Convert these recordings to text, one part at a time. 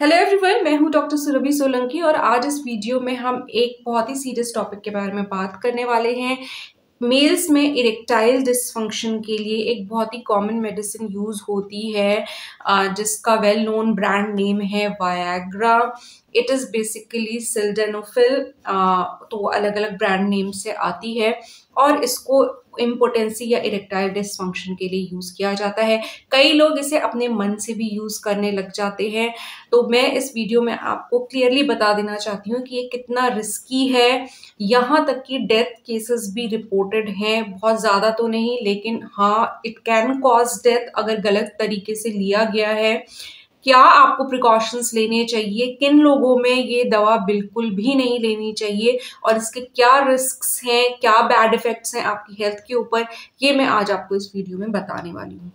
Hello everyone, मैं हूं doctor Surabhi Solanki और आज इस वीडियो में हम एक बहुत ही सीरियस टॉपिक के बारे में बात करने वाले हैं। मेल्स में इरेक्टाइल डिसफंक्शन के लिए एक बहुत ही कॉमन मेडिसिन यूज होती है जिसका वेल नोन ब्रांड नेम है Viagra. It is basically sildenafil. तो अलग अलग ब्रांड नेम से आती है और इसको इम्पोटेंसी या इरेक्टाइल डिसफंक्शन के लिए यूज किया जाता है। कई लोग इसे अपने मन से भी यूज करने लग जाते हैं। तो मैं इस वीडियो में आपको क्लियरली बता देना चाहती हूँ कि ये कितना रिस्की है। यहाँ तक कि डेथ केसेस भी रिपोर्टेड हैं, बहुत ज़्यादा तो नहीं लेकिन हाँ, इट कैन कॉज डेथ अगर गलत तरीके से लिया गया है। क्या आपको प्रिकॉशंस लेने चाहिए, किन लोगों में ये दवा बिल्कुल भी नहीं लेनी चाहिए और इसके क्या रिस्क्स हैं, क्या बैड इफेक्ट्स हैं आपकी हेल्थ के ऊपर, ये मैं आज आपको इस वीडियो में बताने वाली हूँ।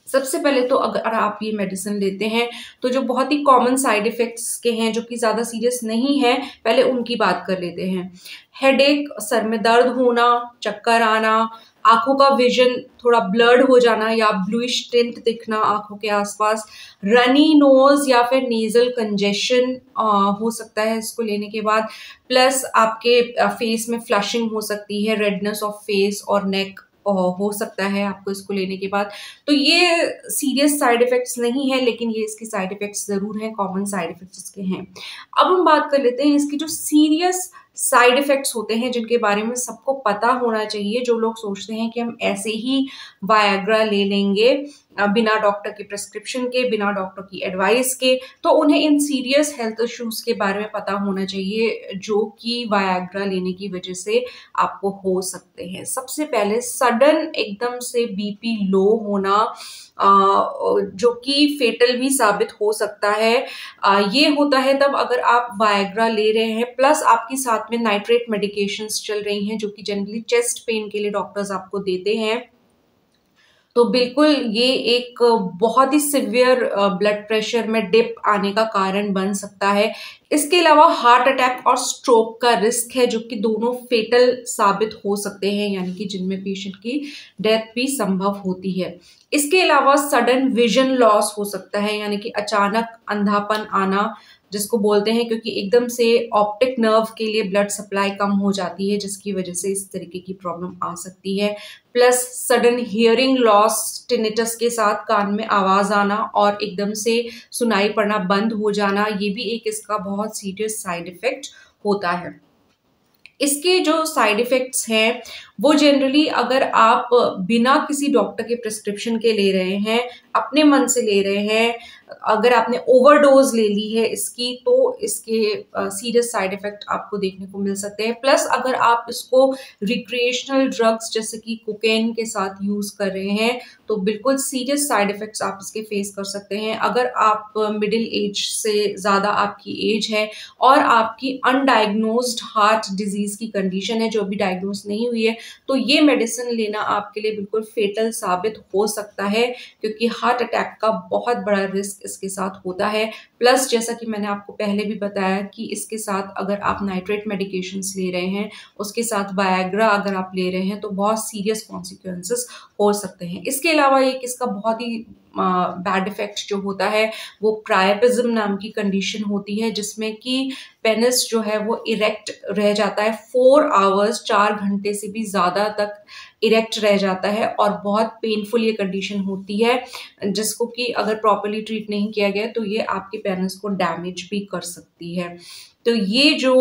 सबसे पहले तो अगर आप ये मेडिसिन लेते हैं तो जो बहुत ही कॉमन साइड इफेक्ट्स के हैं जो कि ज़्यादा सीरियस नहीं है, पहले उनकी बात कर लेते हैं। हेडेक, सर में दर्द होना, चक्कर आना, आंखों का विजन थोड़ा ब्लर्ड हो जाना या ब्लूइश टिंट दिखना आंखों के आसपास, रनी नोज या फिर नेजल कंजेशन हो सकता है इसको लेने के बाद, प्लस आपके फेस में फ्लशिंग हो सकती है, रेडनेस ऑफ फेस और नेक हो सकता है आपको इसको लेने के बाद। तो ये सीरियस साइड इफेक्ट्स नहीं है लेकिन ये इसके साइड इफेक्ट्स जरूर हैं, कॉमन साइड इफेक्ट्स इसके हैं। अब हम बात कर लेते हैं इसकी जो सीरियस साइड इफेक्ट्स होते हैं जिनके बारे में सबको पता होना चाहिए। जो लोग सोचते हैं कि हम ऐसे ही वायाग्रा ले लेंगे बिना डॉक्टर के प्रिस्क्रिप्शन के, बिना डॉक्टर की एडवाइस के, तो उन्हें इन सीरियस हेल्थ इश्यूज के बारे में पता होना चाहिए जो कि वायाग्रा लेने की वजह से आपको हो सकते हैं। सबसे पहले सडन एकदम से बीपी लो होना जो कि फेटल भी साबित हो सकता है। ये होता है तब अगर आप वायाग्रा ले रहे हैं प्लस आपकी साथ में नाइट्रेट मेडिकेशंस चल रही हैं जो कि जनरली चेस्ट पेन के लिए डॉक्टर्स आपको देते हैं। तो बिल्कुल ये एक बहुत ही सिवियर ब्लड प्रेशर में डिप आने का कारण बन सकता है। इसके अलावा हार्ट अटैक और स्ट्रोक का रिस्क है जो कि दोनों फेटल साबित हो सकते हैं, यानी कि जिनमें पेशेंट की डेथ भी संभव होती है। इसके अलावा सडन विजन लॉस हो सकता है, यानी कि अचानक अंधापन आना जिसको बोलते हैं, क्योंकि एकदम से ऑप्टिक नर्व के लिए ब्लड सप्लाई कम हो जाती है जिसकी वजह से इस तरीके की प्रॉब्लम आ सकती है। Plus sudden hearing loss, tinnitus के साथ कान में आवाज आना और एकदम से सुनाई पड़ना बंद हो जाना, ये भी एक इसका बहुत सीरियस साइड इफेक्ट होता है। इसके जो साइड इफेक्ट्स हैं वो जनरली अगर आप बिना किसी डॉक्टर के प्रिस्क्रिप्शन के ले रहे हैं, अपने मन से ले रहे हैं, अगर आपने ओवरडोज ले ली है इसकी, तो इसके सीरियस साइड इफेक्ट आपको देखने को मिल सकते हैं। प्लस अगर आप इसको रिक्रिएशनल ड्रग्स जैसे कि कोकेन के साथ यूज कर रहे हैं तो बिल्कुल सीरियस साइड इफेक्ट्स आप इसके फेस कर सकते हैं। अगर आप मिडिल एज से ज़्यादा आपकी एज है और आपकी अनडायग्नोज्ड हार्ट डिजीज की कंडीशन है जो अभी डायग्नोज नहीं हुई है, तो ये मेडिसिन लेना आपके लिए बिल्कुल फेटल साबित हो सकता है क्योंकि हार्ट अटैक का बहुत बड़ा रिस्क इसके साथ होता है। प्लस जैसा कि मैंने आपको पहले भी बताया कि इसके साथ अगर आप नाइट्रेट मेडिकेशंस ले रहे हैं, उसके साथ वायाग्रा अगर आप ले रहे हैं तो बहुत सीरियस कॉन्सिक्वेंसेस हो सकते हैं। इसके अलावा एक इसका बहुत ही बैड इफेक्ट जो होता है वो प्रायपिज्म नाम की कंडीशन होती है जिसमें कि पेनिस जो है वो इरेक्ट रह जाता है 4 आवर्स, 4 घंटे से भी ज़्यादा तक इरेक्ट रह जाता है और बहुत पेनफुल ये कंडीशन होती है जिसको कि अगर प्रॉपर्ली ट्रीट नहीं किया गया तो ये आपके पेनिस को डैमेज भी कर सकती है। तो ये जो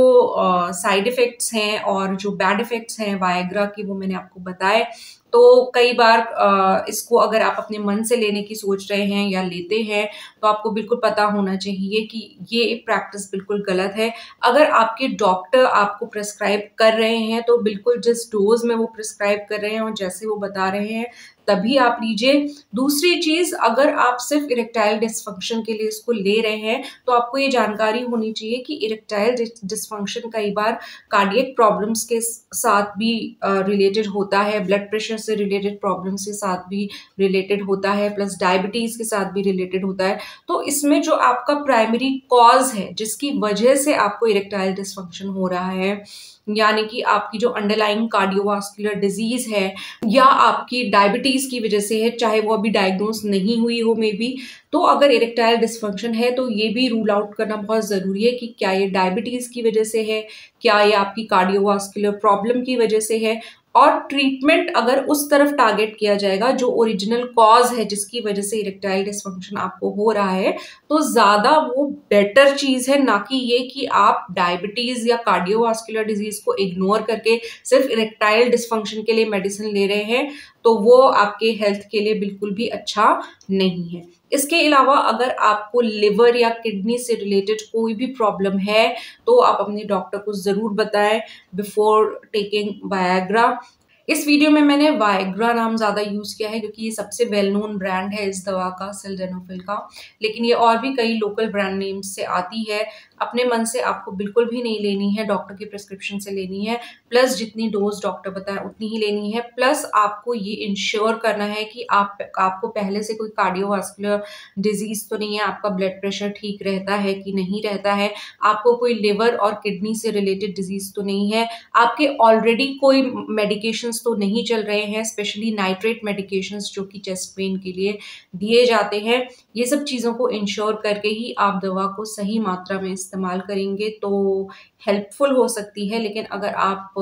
साइड इफेक्ट्स हैं और जो बैड इफेक्ट्स हैं वायाग्रा की वो मैंने आपको बताए। तो कई बार इसको अगर आप अपने मन से लेने की सोच रहे हैं या लेते हैं तो आपको बिल्कुल पता होना चाहिए कि ये प्रैक्टिस बिल्कुल गलत है। अगर आपके डॉक्टर आपको प्रिस्क्राइब कर रहे हैं तो बिल्कुल जिस डोज में वो प्रिस्क्राइब कर रहे हैं और जैसे वो बता रहे हैं तभी आप लीजिए। दूसरी चीज, अगर आप सिर्फ इरेक्टाइल डिसफंक्शन के लिए इसको ले रहे हैं तो आपको ये जानकारी होनी चाहिए कि इरेक्टाइल डिसफंक्शन कई बार कार्डियक प्रॉब्लम्स के साथ भी रिलेटेड होता है, ब्लड प्रेशर से रिलेटेड प्रॉब्लम्स के साथ भी रिलेटेड होता है, प्लस डायबिटीज के साथ भी रिलेटेड होता है। तो इसमें जो आपका प्राइमरी कॉज है जिसकी वजह से आपको इरेक्टाइल डिसफंक्शन हो रहा है यानी कि आपकी जो अंडरलाइंग कार्डियोवास्कुलर डिजीज है या आपकी डायबिटीज की वजह से है, चाहे वो अभी डायग्नोज नहीं हुई हो मे बी, तो अगर इरेक्टाइल डिस्फंक्शन है तो ये भी रूल आउट करना बहुत जरूरी है कि क्या ये डायबिटीज की वजह से है, क्या ये आपकी कार्डियोवास्कुलर प्रॉब्लम की वजह से है। और ट्रीटमेंट अगर उस तरफ टारगेट किया जाएगा जो ओरिजिनल कॉज है जिसकी वजह से इरेक्टाइल डिस्फंक्शन आपको हो रहा है, तो ज्यादा वो बेटर चीज है, ना कि ये कि आप डायबिटीज या कार्डियोवास्कुलर डिजीज को इग्नोर करके सिर्फ इरेक्टाइल डिस्फंक्शन के लिए मेडिसिन ले रहे हैं, तो वो आपके हेल्थ के लिए बिल्कुल भी अच्छा नहीं है। इसके अलावा अगर आपको लिवर या किडनी से रिलेटेड कोई भी प्रॉब्लम है तो आप अपने डॉक्टर को जरूर बताएं बिफोर टेकिंग वायग्रा। इस वीडियो में मैंने वायग्रा नाम ज्यादा यूज किया है क्योंकि ये सबसे वेल नोन ब्रांड है इस दवा का, सिल्डेनाफिल का, लेकिन ये और भी कई लोकल ब्रांड नेम्स से आती है। अपने मन से आपको बिल्कुल भी नहीं लेनी है, डॉक्टर की प्रिस्क्रिप्शन से लेनी है, प्लस जितनी डोज डॉक्टर बताए उतनी ही लेनी है। प्लस आपको ये इंश्योर करना है कि आपको पहले से कोई कार्डियोवास्कुलर डिजीज तो नहीं है, आपका ब्लड प्रेशर ठीक रहता है कि नहीं रहता है, आपको कोई लिवर और किडनी से रिलेटेड डिजीज तो नहीं है, आपके ऑलरेडी कोई मेडिकेशंस तो नहीं चल रहे हैं, स्पेशली नाइट्रेट मेडिकेशंस जो कि चेस्ट पेन के लिए दिए जाते हैं। ये सब चीज़ों को इंश्योर करके ही आप दवा को सही मात्रा में इस्तेमाल करेंगे तो हेल्पफुल हो सकती है। लेकिन अगर आप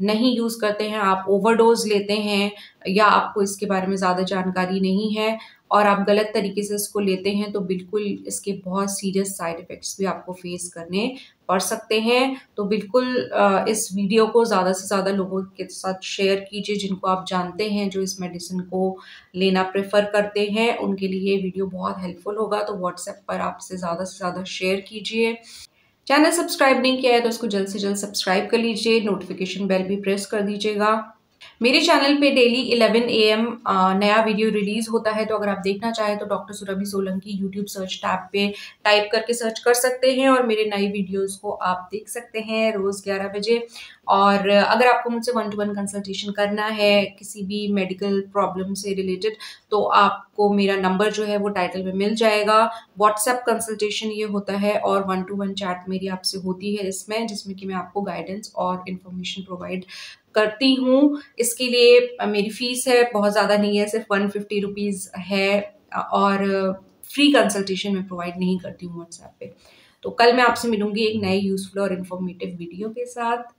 नहीं यूज़ करते हैं, आप ओवरडोज लेते हैं या आपको इसके बारे में ज़्यादा जानकारी नहीं है और आप गलत तरीके से इसको लेते हैं, तो बिल्कुल इसके बहुत सीरियस साइड इफ़ेक्ट्स भी आपको फेस करने पड़ सकते हैं। तो बिल्कुल इस वीडियो को ज़्यादा से ज़्यादा लोगों के साथ शेयर कीजिए जिनको आप जानते हैं जो इस मेडिसिन को लेना प्रेफर करते हैं, उनके लिए ये वीडियो बहुत हेल्पफुल होगा। तो व्हाट्सएप पर आपसे ज़्यादा शेयर कीजिए। चैनल सब्सक्राइब नहीं किया है तो उसको जल्द से जल्द सब्सक्राइब कर लीजिए, नोटिफिकेशन बेल भी प्रेस कर दीजिएगा। मेरे चैनल पे डेली 11 AM नया वीडियो रिलीज होता है, तो अगर आप देखना चाहें तो doctor Surabhi Solanki YouTube search tab पे टाइप करके सर्च कर सकते हैं और मेरे नए वीडियोस को आप देख सकते हैं रोज 11 बजे। और अगर आपको मुझसे 1-to-1 कंसल्टेशन करना है किसी भी मेडिकल प्रॉब्लम से रिलेटेड, तो आपको मेरा नंबर जो है वो टाइटल में मिल जाएगा। व्हाट्सएप कंसल्टेशन ये होता है और 1-to-1 चैट मेरी आपसे होती है इसमें, जिसमें कि मैं आपको गाइडेंस और इन्फॉर्मेशन प्रोवाइड करती हूँ। इसके लिए मेरी फीस है, बहुत ज़्यादा नहीं है, सिर्फ 150 रुपीज़ है और फ्री कंसल्टेशन मैं प्रोवाइड नहीं करती हूँ व्हाट्सएप पे। तो कल मैं आपसे मिलूंगी एक नए यूजफुल और इन्फॉर्मेटिव वीडियो के साथ।